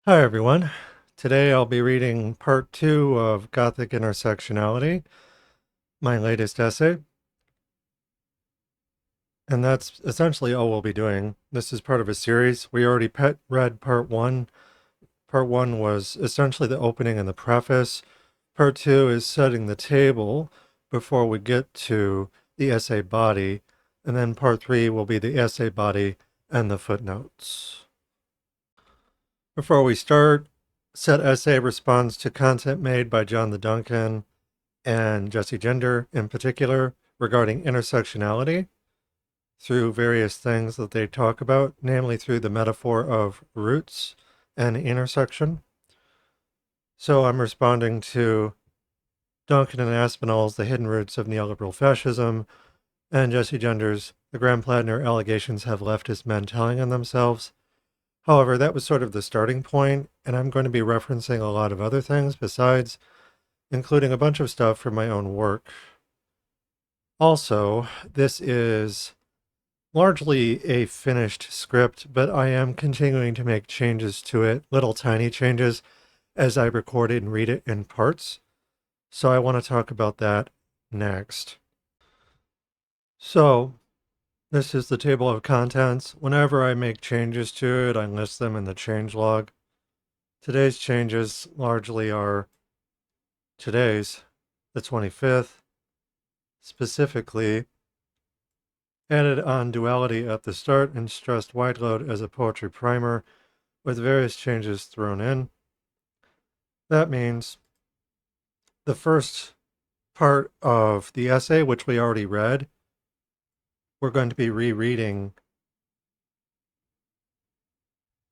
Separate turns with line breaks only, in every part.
Hi everyone. Today I'll be reading part 2 of Gothic Intersectionality, my latest essay. And that's essentially all we'll be doing. This is part of a series. We already read part 1. Part 1 was essentially the opening and the preface. Part 2 is setting the table before we get to the essay body. And then part 3 will be the essay body and the footnotes. Before we start, said essay responds to content made by John the Duncan and Jessie Gender in particular regarding intersectionality through various things that they talk about, namely through the metaphor of roots and intersection. So I'm responding to Duncan and Aspinall's The Hidden Roots of Neoliberal Fascism and Jessie Gender's The Graham Platner Allegations Have Leftist Men Telling on Themselves. However, that was sort of the starting point, and I'm going to be referencing a lot of other things besides, including a bunch of stuff from my own work. Also, this is largely a finished script, but I am continuing to make changes to it, little tiny changes, as I record it and read it in parts. So I want to talk about that next. So, this is the table of contents. Whenever I make changes to it, I list them in the changelog. Today's changes largely are today's, the 25th, specifically added on duality at the start and stressed wide load as a poetry primer with various changes thrown in. That means the first part of the essay, which we already read, we're going to be rereading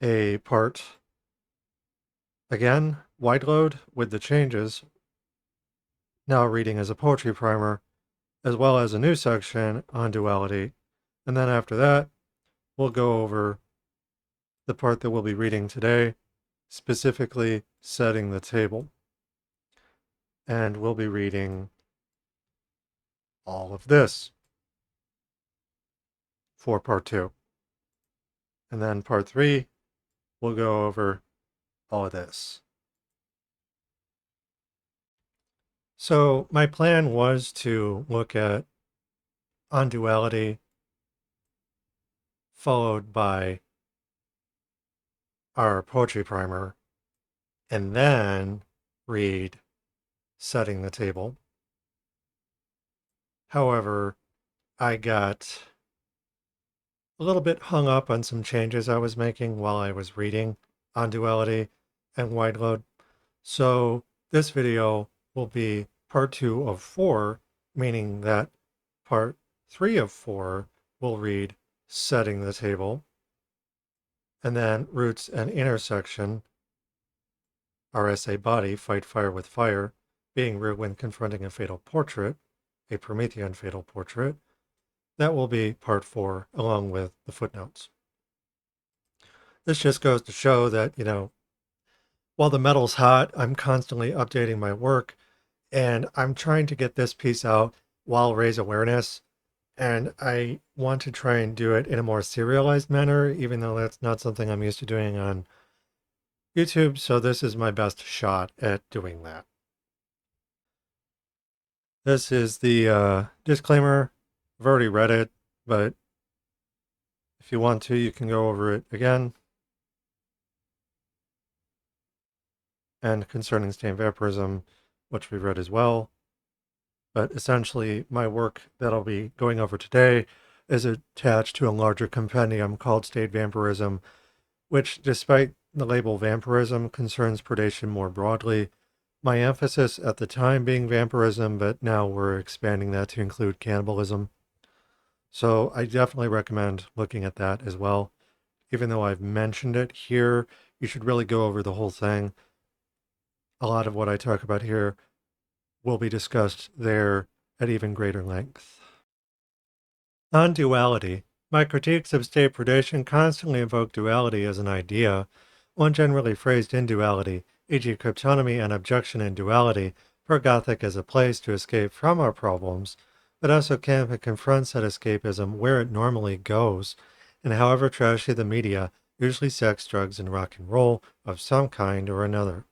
a part again, wide load with the changes, now reading as a poetry primer, as well as a new section on duality. And then after that, we'll go over the part that we'll be reading today, specifically setting the table. And we'll be reading all of this for part 2. And then part 3, we'll go over all of this. So my plan was to look at on duality, followed by our poetry primer, and then read setting the table. However, I got a little bit hung up on some changes I was making while I was reading on duality and wide load. So this video will be part 2 of 4, meaning that part 3 of 4 will read setting the table, and then roots and intersection, our essay body, fight fire with fire, being rude when confronting a fatal portrait, a Promethean fatal portrait. That will be part 4, along with the footnotes. This just goes to show that, while the metal's hot, I'm constantly updating my work, and I'm trying to get this piece out while raise awareness. And I want to try and do it in a more serialized manner, even though that's not something I'm used to doing on YouTube. So this is my best shot at doing that. This is the disclaimer. I've already read it, but if you want to, you can go over it again. And concerning stained vampirism, which we read as well. But essentially, my work that I'll be going over today is attached to a larger compendium called Stained Vampirism, which, despite the label vampirism, concerns predation more broadly. My emphasis at the time being vampirism, but now we're expanding that to include cannibalism. So I definitely recommend looking at that as well. Even though I've mentioned it here, you should really go over the whole thing. A lot of what I talk about here will be discussed there at even greater length. On duality, my critiques of state predation constantly invoke duality as an idea, one generally phrased in duality, e.g. cryptonomy and objection in duality, for Gothic as a place to escape from our problems, but also can confront that escapism where it normally goes, and however trashy the media usually sex, drugs, and rock and roll of some kind or another.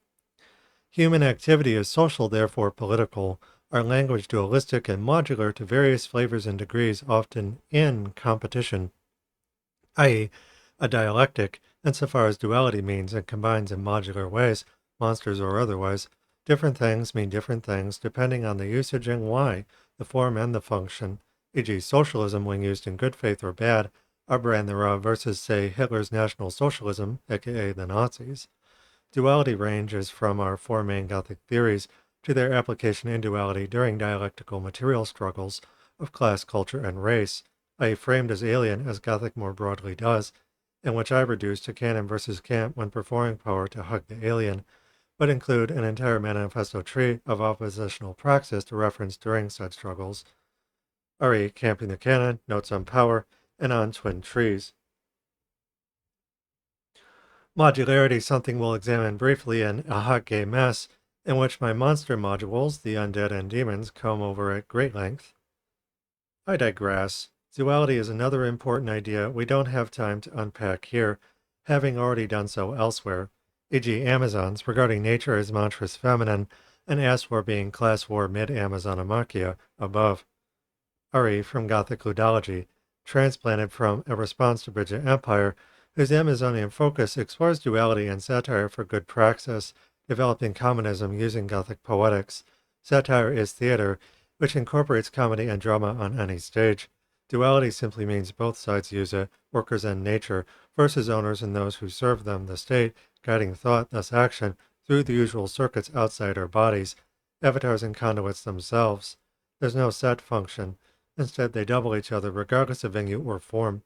Human activity is social, therefore political, our language dualistic and modular to various flavors and degrees, often in competition, i.e., a dialectic, insofar as duality means and combines in modular ways, monsters or otherwise. Different things mean different things depending on the usage and why, the form and the function, e.g., socialism when used in good faith or bad, our brand thereof versus, say, Hitler's National Socialism, aka the Nazis. Duality ranges from our four main Gothic theories to their application in duality during dialectical material struggles of class, culture, and race, i.e. framed as alien as Gothic more broadly does, and which I reduce to canon versus cant when performing power to hug the alien, but include an entire manifesto tree of oppositional praxis to reference during such struggles, re. Camping the Canon, Notes on Power, and on Twin Trees. Modularity, something we'll examine briefly in A Hot Gay Mess, in which my monster modules, the undead and demons, comb over at great length. I digress. Duality is another important idea we don't have time to unpack here, having already done so elsewhere, e.g. Amazons regarding nature as monstrous feminine, and as war being class war mid-Amazonomachia above. Re. from Gothic ludology, transplanted from A Response to Bridget Empire, whose Amazonian focus explores duality and satire for good praxis, developing communism using Gothic poetics. Satire is theater, which incorporates comedy and drama on any stage. Duality simply means both sides use it, workers and nature, versus owners and those who serve them, the state, guiding thought, thus action, through the usual circuits outside our bodies, avatars and conduits themselves. There's no set function. Instead, they double each other regardless of venue or form.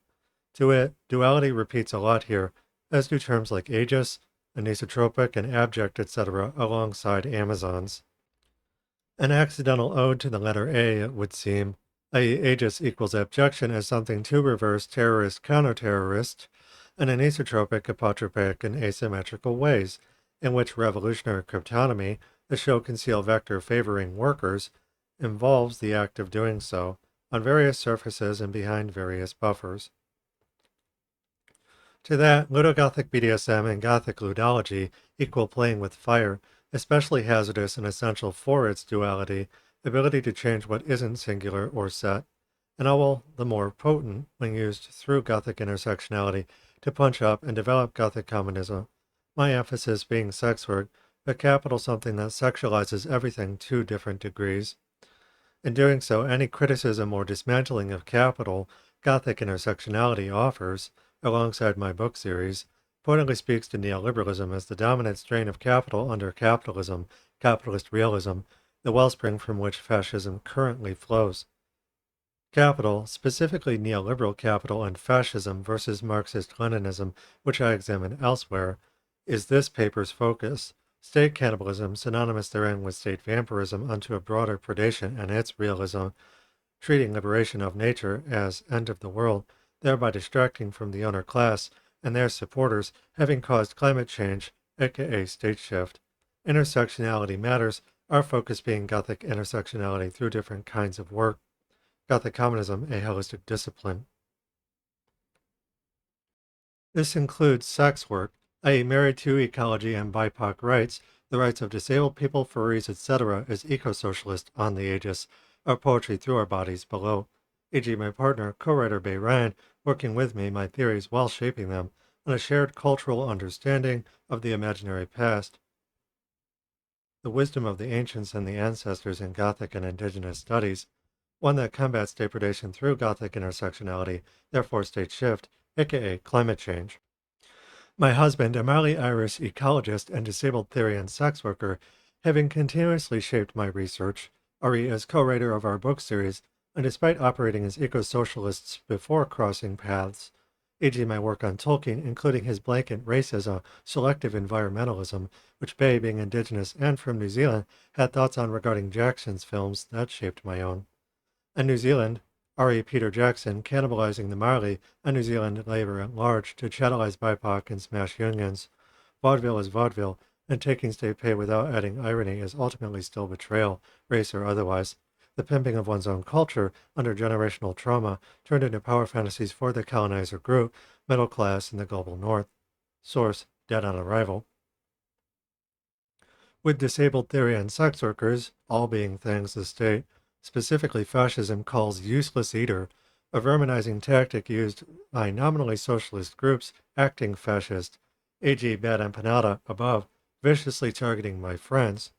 To it, duality repeats a lot here, as do terms like aegis, anisotropic, and abject, etc., alongside Amazons. An accidental ode to the letter A, it would seem, i.e. aegis equals abjection as something to reverse terrorist counter-terrorist, and anisotropic, apotropic, and asymmetrical ways, in which revolutionary cryptonomy, the show conceal vector favoring workers, involves the act of doing so, on various surfaces and behind various buffers. To that, Ludogothic BDSM and Gothic ludology equal playing with fire, especially hazardous and essential for its duality, ability to change what isn't singular or set, and all the more potent when used through Gothic intersectionality to punch up and develop Gothic communism, my emphasis being sex work, but capital something that sexualizes everything to different degrees. In doing so, any criticism or dismantling of capital Gothic intersectionality offers, alongside my book series, pointedly speaks to neoliberalism as the dominant strain of capital under capitalism, capitalist realism, the wellspring from which fascism currently flows. Capital, specifically neoliberal capital and fascism versus Marxist-Leninism, which I examine elsewhere, is this paper's focus. State cannibalism, synonymous therein with state vampirism unto a broader predation and its realism, treating liberation of nature as end of the world, thereby distracting from the owner class and their supporters, having caused climate change, aka state shift. Intersectionality matters, our focus being Gothic intersectionality through different kinds of work. Gothic communism, a holistic discipline. This includes sex work, i.e. married to ecology and BIPOC rights, the rights of disabled people, furries, etc. as eco-socialist on the aegis, our poetry through our bodies below, e.g. my partner, co-writer Bay Ryan, working with me my theories while shaping them, and a shared cultural understanding of the imaginary past. The wisdom of the ancients and the ancestors in Gothic and indigenous studies, one that combats state predation through Gothic intersectionality, therefore state shift, aka climate change. My husband, a mildly Irish ecologist and disabled theory and sex worker, having continuously shaped my research, Ari as co-writer of our book series, and despite operating as eco-socialists before crossing paths, e.g. my work on Tolkien, including his blanket racism, selective environmentalism, which Bay, being indigenous and from New Zealand, had thoughts on regarding Jackson's films that shaped my own. And New Zealand, R.E. Peter Jackson cannibalizing the Marley and New Zealand labor at large to chatelize BIPOC and smash unions. Vaudeville is vaudeville, and taking state pay without adding irony is ultimately still betrayal, race or otherwise. the pimping of one's own culture under generational trauma turned into power fantasies for the colonizer group, middle class in the global north. Source, Dead on Arrival. With disabled theory and sex workers, all being things the state, specifically fascism, calls useless eater, a verminizing tactic used by nominally socialist groups acting fascist, e.g. Bad Empanada above, viciously targeting my friends.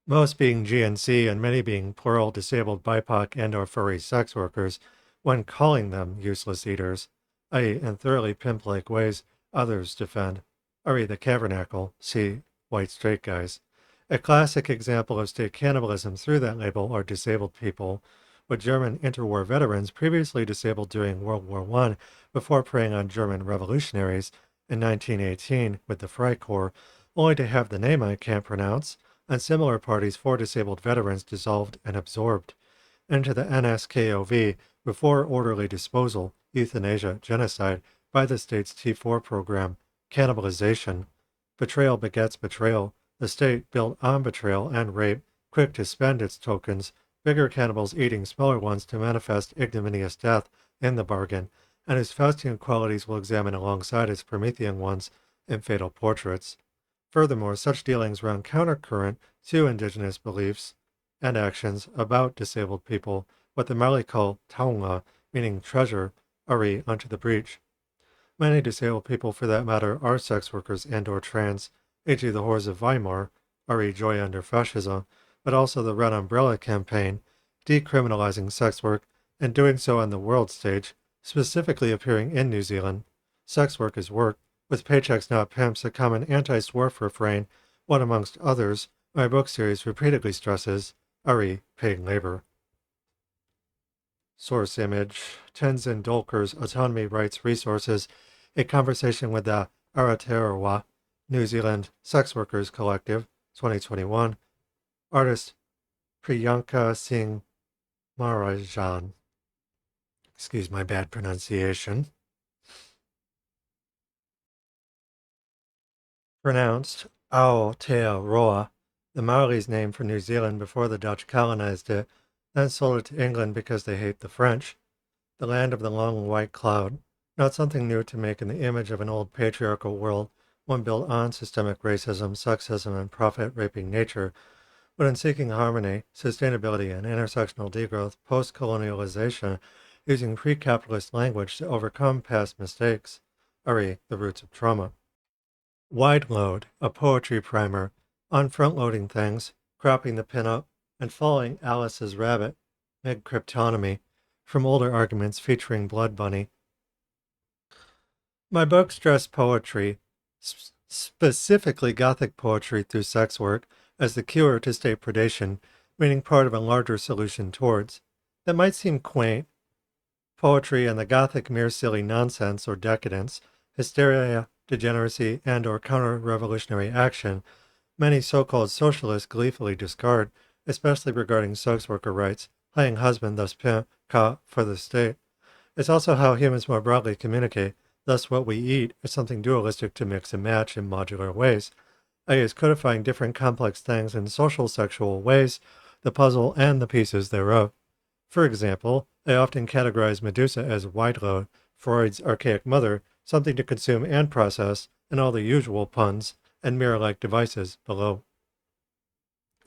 Most being GNC and many being plural disabled BIPOC and or furry sex workers, when calling them useless eaters, i.e. in thoroughly pimp-like ways others defend, i.e. the Cavernacle, see white straight guys. A classic example of state cannibalism through that label are disabled people, with German interwar veterans previously disabled during World War I before preying on German revolutionaries in 1918 with the Freikorps, only to have the name I can't pronounce, and similar parties for disabled veterans dissolved and absorbed into the NSKOV before orderly disposal, euthanasia, genocide by the state's T4 program, cannibalization. Betrayal begets betrayal. The state, built on betrayal and rape, quick to spend its tokens, bigger cannibals eating smaller ones to manifest ignominious death in the bargain, and whose Faustian qualities we'll examine alongside its Promethean ones in Fatal Portraits. Furthermore, such dealings run countercurrent to indigenous beliefs and actions about disabled people, what the Mali call taunga, meaning treasure, ari, unto the breach. Many disabled people, for that matter, are sex workers and or trans, e.g. the Whores of Weimar, re joy under fascism, but also the Red Umbrella campaign, decriminalizing sex work and doing so on the world stage, specifically appearing in New Zealand. Sex work is work, with paychecks not pimps, a common anti-swarf refrain, what amongst others, my book series repeatedly stresses, re paid labor. Source image, Tenzin Dolker's Autonomy Rights Resources, a conversation with the Aotearoa, New Zealand Sex Workers Collective, 2021. Artist Priyanka Singh Maharajan. Excuse my bad pronunciation. Pronounced Aotearoa, the Maori's name for New Zealand before the Dutch colonized it, then sold it to England because they hate the French. The land of the long white cloud, not something new to make in the image of an old patriarchal world, one built on systemic racism, sexism, and profit-raping nature, but in seeking harmony, sustainability, and intersectional degrowth post-colonialization using pre-capitalist language to overcome past mistakes, the roots of trauma. Wide Load, a poetry primer, on front-loading things, cropping the pin-up, and following Alice's rabbit, mid-cryptonomy, from older arguments featuring Blood Bunny. My book stressed poetry, specifically Gothic poetry through sex work, as the cure to state predation, meaning part of a larger solution towards. That might seem quaint. Poetry and the Gothic mere silly nonsense or decadence, hysteria, degeneracy, and or counter-revolutionary action, many so-called socialists gleefully discard, especially regarding sex worker rights, playing husband, thus pimp, ka, for the state. It's also how humans more broadly communicate, thus what we eat is something dualistic to mix and match in modular ways, i.e. codifying different complex things in social sexual ways, the puzzle and the pieces thereof. For example, I often categorize Medusa as wide load, Freud's archaic mother, something to consume and process, and all the usual puns and mirror-like devices below.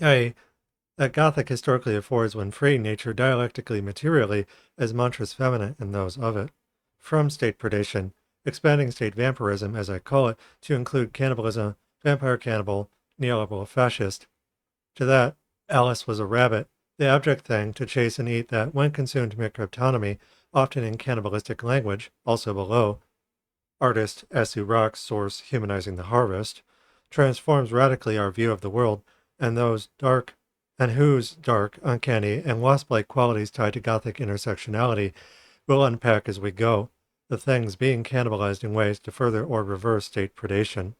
A. That Gothic historically affords when free nature dialectically materially as monstrous feminine in those of it. From state predation, expanding state vampirism, as I call it, to include cannibalism, vampire cannibal, neoliberal fascist. To that, Alice was a rabbit, the abject thing to chase and eat that, when consumed mid-cryptonomy, often in cannibalistic language, also below, artist S.U. Rock's source Humanizing the Harvest, transforms radically our view of the world and those dark and whose dark, uncanny, and wasp-like qualities tied to Gothic intersectionality we'll unpack as we go, the things being cannibalized in ways to further or reverse state predation.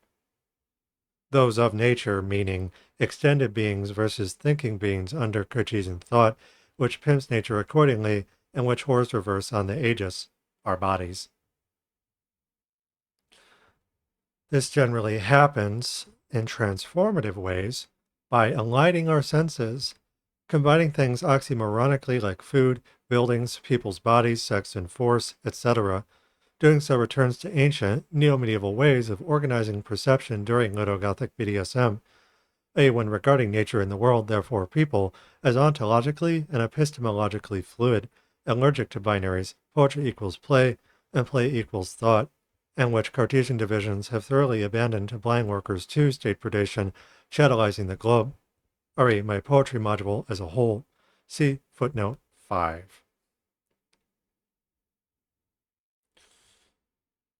Those of nature, meaning extended beings versus thinking beings under Cartesian thought, which pimps nature accordingly, and which whores reverse on the aegis, our bodies. This generally happens in transformative ways by aligning our senses, combining things oxymoronically like food, buildings, people's bodies, sex and force, etc. Doing so returns to ancient, neo-medieval ways of organizing perception during Gothic BDSM, when regarding nature and the world, therefore people, as ontologically and epistemologically fluid, allergic to binaries, poetry equals play, and play equals thought, and which Cartesian divisions have thoroughly abandoned to blind workers to state predation, chattelizing the globe. My poetry module as a whole. See footnote 5.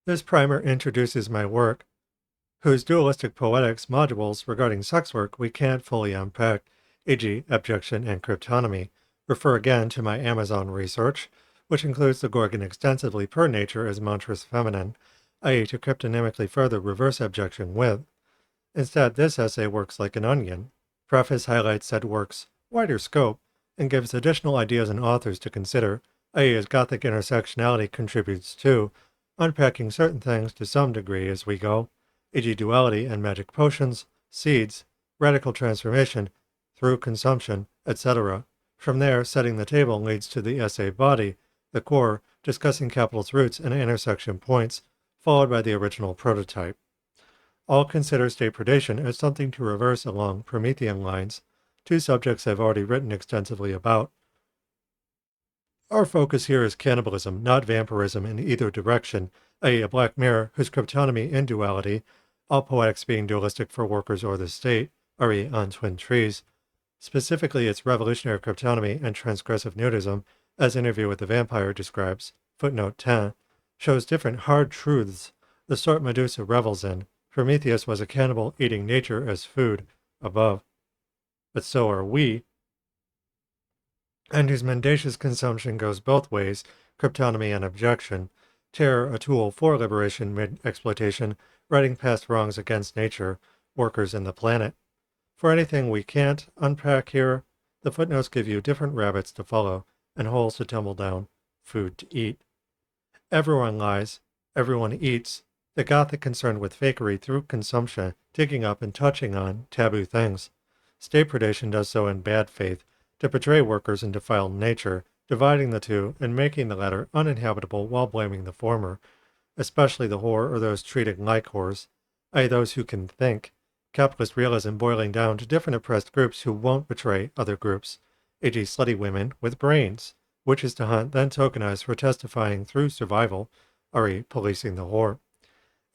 This primer introduces my work, whose dualistic poetics modules regarding sex work we can't fully unpack, e.g. abjection and cryptonomy. Refer again to my Amazon research, which includes the Gorgon extensively per nature as monstrous feminine, i.e. to cryptonymically further reverse abjection with. Instead, this essay works like an onion. Preface highlights said work's wider scope and gives additional ideas and authors to consider, i.e. as Gothic intersectionality contributes to, unpacking certain things to some degree as we go, e.g. duality and magic potions, seeds, radical transformation, through consumption, etc. From there, setting the table leads to the essay body, the core, discussing capital's roots and intersection points, followed by the original prototype. All consider state predation as something to reverse along Promethean lines, two subjects I've already written extensively about. Our focus here is cannibalism, not vampirism in either direction, i.e. a black mirror whose cryptonomy in duality, all poetics being dualistic for workers or the state, re on twin trees, specifically its revolutionary cryptonomy and transgressive nudism, as Interview with the Vampire describes, footnote 10, shows different hard truths, the sort Medusa revels in. Prometheus was a cannibal eating nature as food, above. But so are we, and whose mendacious consumption goes both ways, cryptonomy and abjection, terror a tool for liberation mid-exploitation, writing past wrongs against nature, workers, and the planet. For anything we can't unpack here, the footnotes give you different rabbits to follow and holes to tumble down, food to eat. Everyone lies, everyone eats, the Gothic concerned with fakery through consumption, digging up and touching on taboo things. State predation does so in bad faith, to portray workers and defile nature, dividing the two and making the latter uninhabitable while blaming the former, especially the whore or those treated like whores, i.e. those who can think, capitalist realism boiling down to different oppressed groups who won't betray other groups, e.g. slutty women with brains, witches to hunt, then tokenized for testifying through survival, re policing the whore.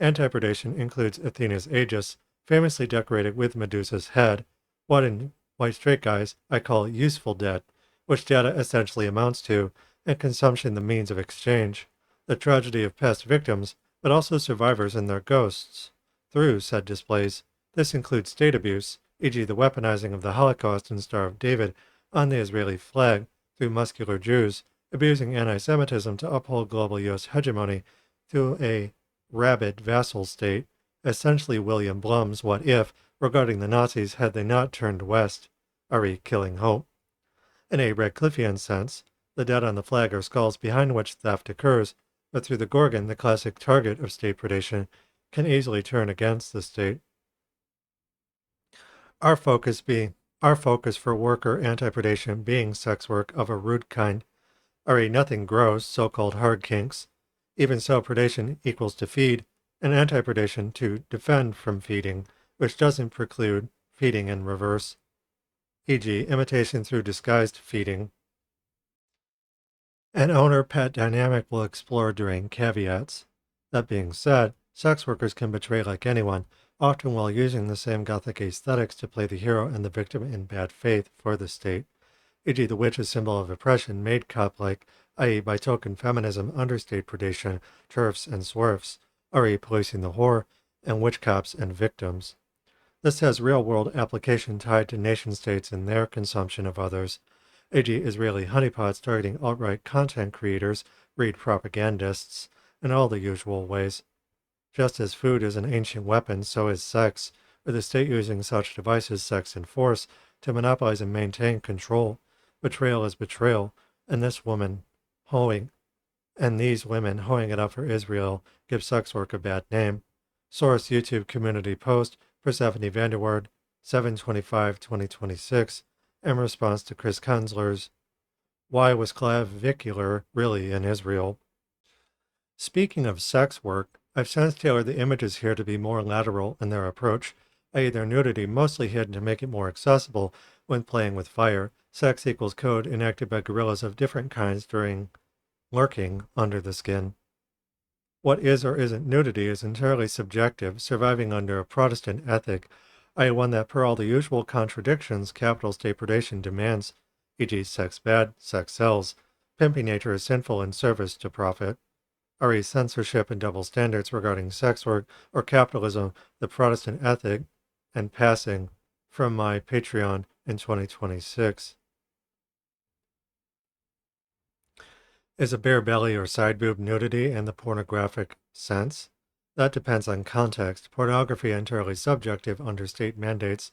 Anti-predation includes Athena's Aegis, famously decorated with Medusa's head, what in white straight guys I call useful debt, which data essentially amounts to, and consumption the means of exchange, the tragedy of past victims, but also survivors and their ghosts. Through said displays, this includes state abuse, e.g. the weaponizing of the Holocaust and Star of David on the Israeli flag through muscular Jews, abusing anti-Semitism to uphold global U.S. hegemony through a rabid vassal state, essentially William Blum's What If regarding the Nazis had they not turned west, re killing hope. In a Radcliffean sense, the dead on the flag are skulls behind which theft occurs, but through the Gorgon, the classic target of state predation, can easily turn against the state. Our focus for worker anti-predation being sex work of a rude kind, re nothing gross, so-called hard kinks. Even so, predation equals to feed, and anti-predation to defend from feeding, which doesn't preclude feeding in reverse, e.g. imitation through disguised feeding. An owner-pet dynamic will explore during caveats. That being said, sex workers can betray like anyone, often while using the same Gothic aesthetics to play the hero and the victim in bad faith for the state, e.g. the witch, a symbol of oppression, made cop-like, i.e. by token feminism, understate predation, turfs and swerfs, re policing the whore, and witch cops and victims. This has real-world application tied to nation-states and their consumption of others, e.g. Israeli honeypots targeting alt-right content creators, read propagandists, in all the usual ways. Just as food is an ancient weapon, so is sex, or the state using such devices, sex and force, to monopolize and maintain control. Betrayal is betrayal, and these women hoeing it up for Israel give sex work a bad name. Source YouTube community post, Persephone Vanderward, 7/25/2026, in response to Chris Kunzler's Why Was Clavicular Really in Israel? Speaking of sex work, I've since tailored the images here to be more lateral in their approach, i.e. their nudity mostly hidden to make it more accessible when playing with fire. Sex equals code enacted by guerrillas of different kinds during lurking under the skin. What is or isn't nudity is entirely subjective, surviving under a Protestant ethic, i.e. one that, per all the usual contradictions capital state predation demands, e.g. sex bad, sex sells, pimping nature is sinful in service to profit, re censorship and double standards regarding sex work, or capitalism, the Protestant ethic, and passing from my Patreon in 2026. Is a bare belly or side boob nudity in the pornographic sense? That depends on context. Pornography entirely subjective under state mandates,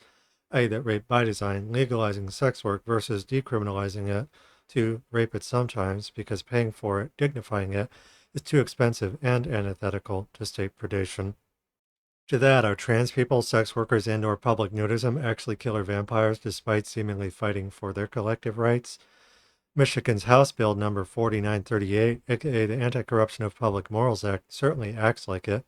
i.e. that rape by design, legalizing sex work versus decriminalizing it to rape it sometimes because paying for it, dignifying it, is too expensive and antithetical to state predation. To that, are trans people, sex workers, and or public nudism actually killer vampires despite seemingly fighting for their collective rights? Michigan's House Bill number 4938, aka the Anti-Corruption of Public Morals Act, certainly acts like it.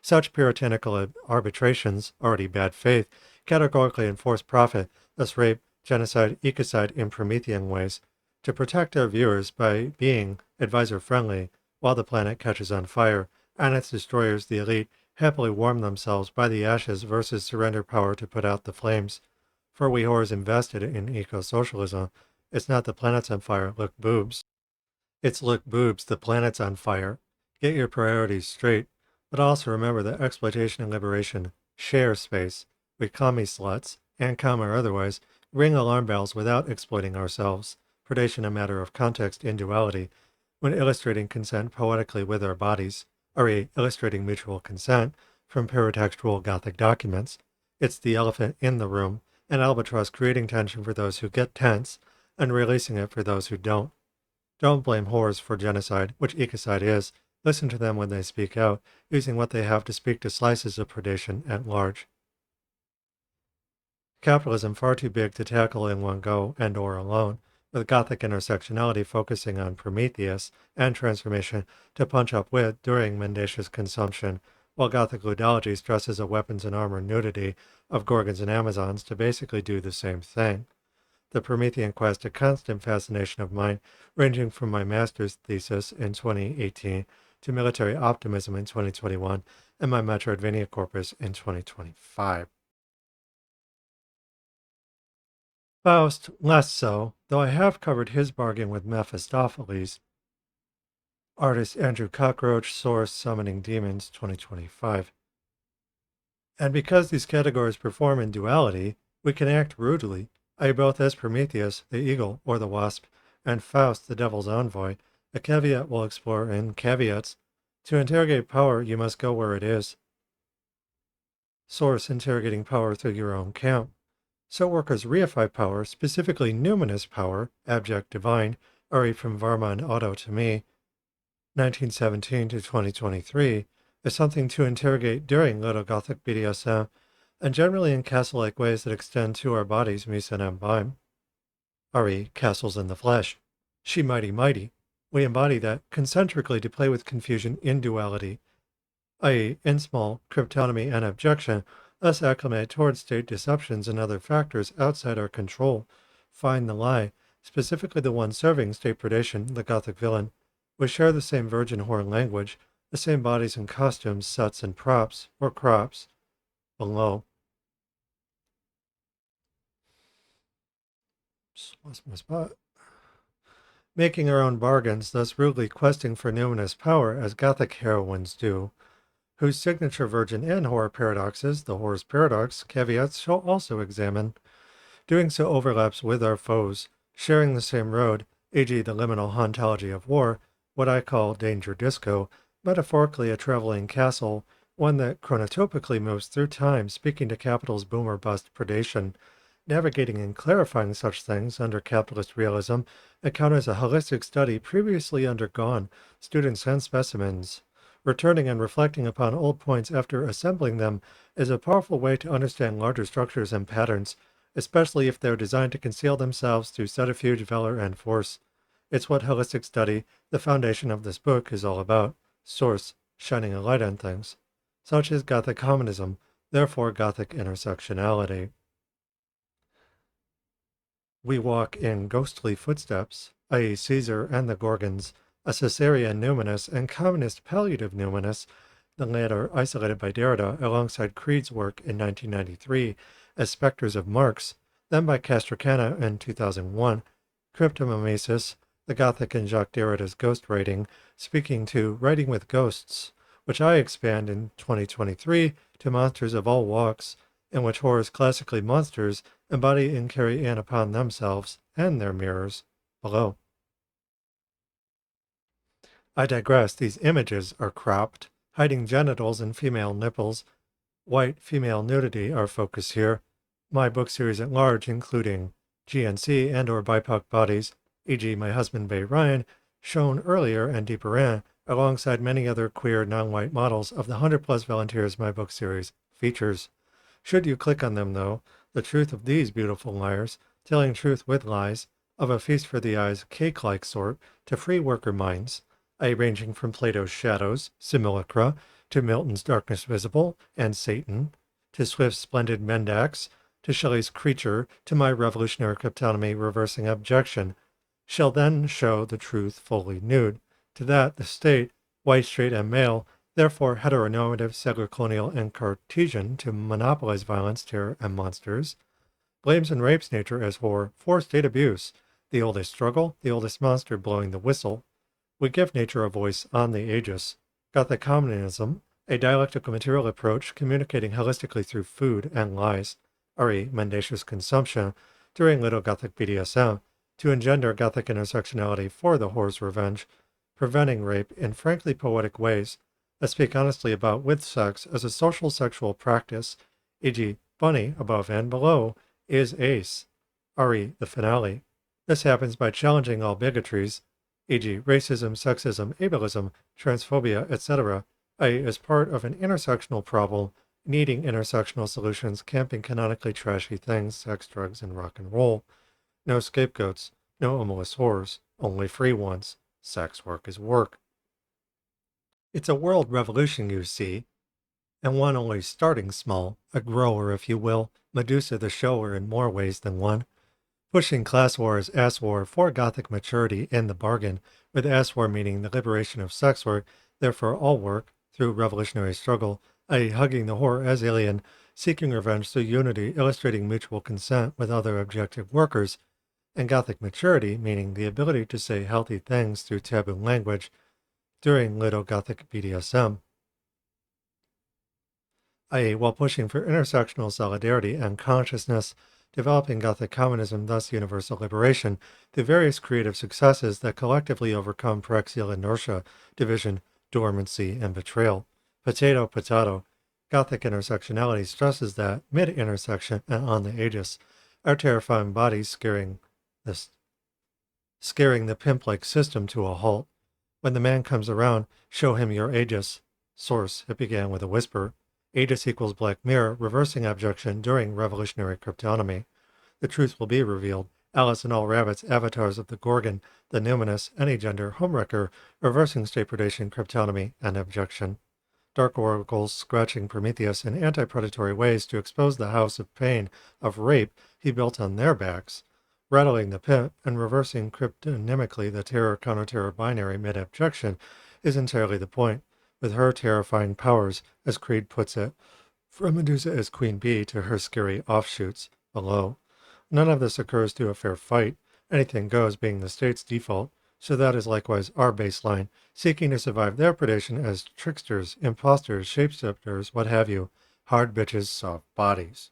Such puritanical arbitrations, already bad faith, categorically enforce profit, thus rape, genocide, ecocide in Promethean ways, to protect our viewers by being advisor-friendly while the planet catches on fire, and its destroyers, the elite, happily warm themselves by the ashes versus surrender power to put out the flames. For we whores invested in eco-socialism, it's not the planet's on fire, look boobs. It's look boobs, the planet's on fire. Get your priorities straight, but also remember that exploitation and liberation share space. We commie sluts, and com or otherwise, ring alarm bells without exploiting ourselves. Predation a matter of context in duality, when illustrating consent poetically with our bodies, re illustrating mutual consent from paratextual Gothic documents. It's the elephant in the room, an albatross creating tension for those who get tense, and releasing it for those who don't. Don't blame whores for genocide, which ecocide is. Listen to them when they speak out, using what they have to speak to slices of predation at large. Capitalism far too big to tackle in one go and or alone, with Gothic intersectionality focusing on Prometheus and transformation to punch up with during mendacious consumption, while Gothic ludology stresses a weapons and armor nudity of Gorgons and Amazons to basically do the same thing. The Promethean quest a constant fascination of mine, ranging from my master's thesis in 2018 to military optimism in 2021 and my Metroidvania corpus in 2025. Faust, less so, though I have covered his bargain with Mephistopheles. Artist Andrew Cockroach, Source, Summoning Demons, 2025. And because these categories perform in duality, we can act rudely, i.e. both as Prometheus, the eagle or the wasp, and Faust, the devil's envoy, a caveat we'll explore in Caveats. To interrogate power, you must go where it is. Source, interrogating power through your own camp. So workers reify power, specifically numinous power, abject divine, re from Varma and Otto to me, 1917 to 2023, is something to interrogate during Little Gothic BDSM, and generally in castle-like ways that extend to our bodies, mise en abîme. re castles in the flesh. She mighty mighty. We embody that concentrically to play with confusion in duality, i.e. in small, cryptonomy and abjection, thus acclimate towards state deceptions and other factors outside our control. Find the lie, specifically the one serving state predation, the Gothic villain. We share the same virgin whore language, the same bodies and costumes, sets and props, or crops. Below. Just lost my spot. Making our own bargains, thus rudely questing for numinous power as Gothic heroines do, whose signature virgin and whore paradoxes, the whore's paradox, caveats shall also examine. Doing so overlaps with our foes, sharing the same road, e.g. the liminal hauntology of war, what I call danger disco, metaphorically a traveling castle, one that chronotopically moves through time, speaking to capital's boom or bust predation. Navigating and clarifying such things under capitalist realism encounters a holistic study previously undergone, students and specimens, Returning and reflecting upon old points after assembling them is a powerful way to understand larger structures and patterns, especially if they're designed to conceal themselves through subterfuge, valor, and force. It's what holistic study, the foundation of this book, is all about. Source, shining a light on things. Such is Gothic communism, therefore Gothic intersectionality. We walk in ghostly footsteps, i.e. Caesar and the Gorgons, a Caesarean numinous and communist palliative numinous, the latter isolated by Derrida alongside Creed's work in 1993 as Spectres of Marx, then by Castracana in 2001, Cryptomimesis, the Gothic and Jacques Derrida's ghost writing, speaking to Writing with Ghosts, which I expand in 2023 to monsters of all walks, in which horrors classically monsters embody and carry in upon themselves and their mirrors below. I digress. These images are cropped, hiding genitals and female nipples. White female nudity are focus here. My book series at large, including GNC and or BIPOC bodies, e.g. My Husband Bay Ryan, shown earlier and deeper in, alongside many other queer non-white models of the 100+ volunteers my book series features. Should you click on them, though, the truth of these beautiful liars, telling truth with lies, of a feast for the eyes cake-like sort, to free worker minds, ranging from Plato's Shadows, Simulacra, to Milton's Darkness Visible, and Satan, to Swift's Splendid Mendax, to Shelley's Creature, to my revolutionary cryptonomy reversing objection, shall then show the truth fully nude. To that, the state, white, straight, and male, therefore heteronormative, secular, colonial, and Cartesian to monopolize violence, terror, and monsters, blames and rapes nature as horror for state abuse, the oldest struggle, the oldest monster blowing the whistle. We give nature a voice on the aegis. Gothic communism, a dialectical material approach communicating holistically through food and lies, re mendacious consumption, during Little Gothic BDSM, to engender Gothic intersectionality for the whore's revenge, preventing rape in frankly poetic ways that speak honestly about with sex as a social sexual practice, e.g. Bunny above and below is ace, re the finale. This happens by challenging all bigotries, e.g. racism, sexism, ableism, transphobia, etc., as part of an intersectional problem, needing intersectional solutions, camping canonically trashy things, sex, drugs, and rock and roll. No scapegoats, no homeless whores, only free ones. Sex work is work. It's a world revolution, you see, and one only starting small, a grower, if you will, Medusa the shower in more ways than one. Pushing class war as ass war for Gothic maturity in the bargain, with ass war meaning the liberation of sex work, therefore all work, through revolutionary struggle, i.e. hugging the whore as alien, seeking revenge through unity, illustrating mutual consent with other objective workers, and Gothic maturity meaning the ability to say healthy things through taboo language during Little Gothic BDSM, i.e. while pushing for intersectional solidarity and consciousness, developing Gothic communism, thus universal liberation, through various creative successes that collectively overcome praxial inertia, division, dormancy, and betrayal. Potato, potato. Gothic intersectionality stresses that, mid-intersection and on the aegis, our terrifying bodies scaring the pimp-like system to a halt. When the man comes around, show him your aegis. Source, it began with a whisper. Aegis equals Black Mirror, reversing objection during revolutionary cryptonomy. The truth will be revealed. Alice and all rabbits, avatars of the Gorgon, the numinous, any gender, homewrecker, reversing state predation, cryptonomy, and objection. Dark oracles scratching Prometheus in anti-predatory ways to expose the house of pain, of rape, he built on their backs, rattling the pit and reversing cryptonymically the terror-counter-terror binary mid-objection is entirely the point, with her terrifying powers, as Creed puts it, from Medusa as Queen Bee to her scary offshoots below. None of this occurs through a fair fight, anything goes being the state's default, so that is likewise our baseline, seeking to survive their predation as tricksters, imposters, shapeshifters, what have you, hard bitches, soft bodies.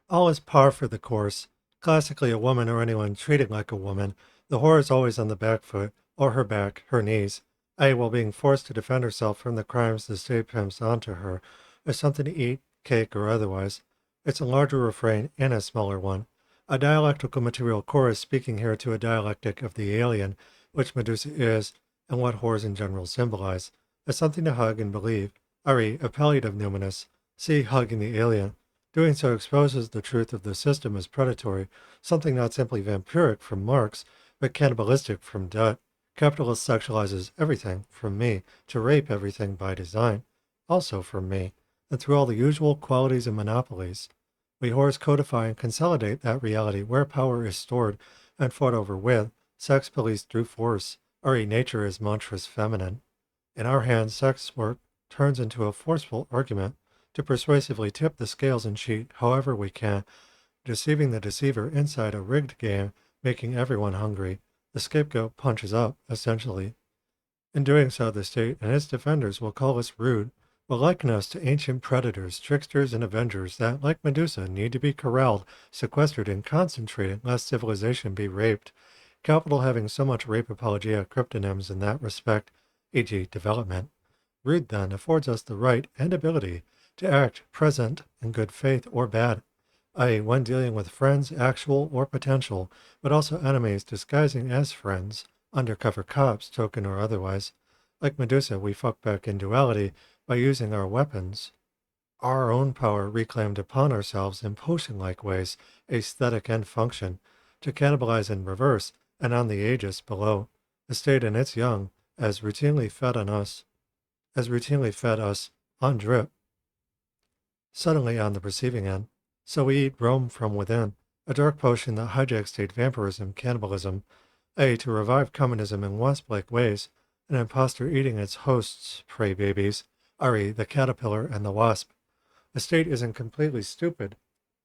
All is par for the course. Classically, a woman or anyone treated like a woman, the whore is always on the back foot, or her back, her knees, while being forced to defend herself from the crimes the state pimps onto her, as something to eat, cake, or otherwise. It's a larger refrain and a smaller one. A dialectical material chorus speaking here to a dialectic of the alien, which Medusa is, and what whores in general symbolize. as something to hug and believe, re appellative numinous, see hugging the alien. Doing so exposes the truth of the system as predatory, something not simply vampiric from Marx, but cannibalistic from Dutt. Capitalist sexualizes everything, from me, to rape everything by design, also from me, and through all the usual qualities and monopolies. We horse codify and consolidate that reality where power is stored and fought over with, sex policed through force, nature is monstrous feminine. In our hands, sex work turns into a forceful argument to persuasively tip the scales and cheat however we can, deceiving the deceiver inside a rigged game, making everyone hungry. The scapegoat punches up, essentially. In doing so, the state and its defenders will call us rude, will liken us to ancient predators, tricksters, and avengers that, like Medusa, need to be corralled, sequestered, and concentrated lest civilization be raped. Capital having so much rape apologia cryptonyms in that respect, e.g. development. Rude, then, affords us the right and ability to act present in good faith or bad, i.e. when dealing with friends, actual or potential, but also enemies disguising as friends, undercover cops, token or otherwise. Like Medusa, we fuck back in duality by using our weapons. Our own power reclaimed upon ourselves in potion-like ways, aesthetic and function, to cannibalize in reverse and on the aegis below, the state and its young, as routinely fed us on drip, suddenly on the receiving end. So we eat Rome from within, a dark potion that hijacks state vampirism, cannibalism, to revive communism in wasp-like ways, an imposter eating its hosts, prey babies, the caterpillar and the wasp. The state isn't completely stupid,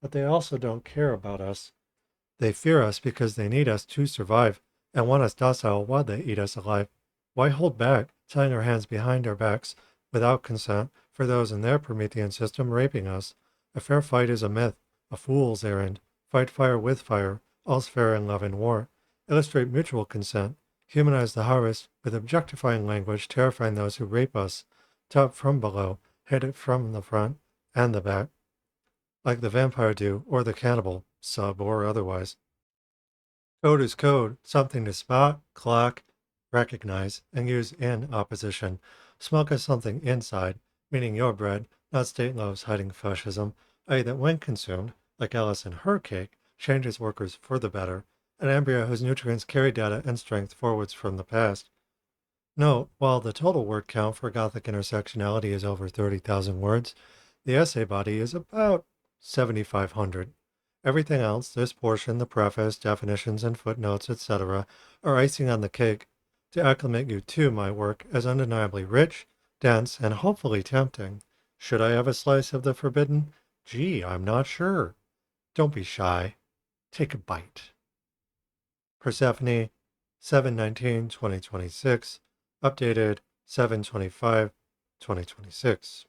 but they also don't care about us. They fear us because they need us to survive, and want us docile while they eat us alive. Why hold back, tying our hands behind our backs, without consent, for those in their Promethean system raping us? A fair fight is a myth, a fool's errand. Fight fire with fire, all's fair in love and war. Illustrate mutual consent. Humanize the harvest with objectifying language, terrifying those who rape us. Top from below, hit it from the front and the back, like the vampire do, or the cannibal, sub or otherwise. Code is code, something to spot, clock, recognize, and use in opposition. Smoke is something inside, meaning your bread, not state loaves hiding fascism, i.e. that when consumed, like Alice and her cake, changes workers for the better, an embryo whose nutrients carry data and strength forwards from the past. Note, while the total word count for Gothic Intersectionality is over 30,000 words, the essay body is about 7,500. Everything else, this portion, the preface, definitions, and footnotes, etc., are icing on the cake to acclimate you to my work as undeniably rich, dense, and hopefully tempting. Should I have a slice of the forbidden? Gee, I'm not sure. Don't be shy. Take a bite. Persephone, 7/19/2026, updated 7/25/2026.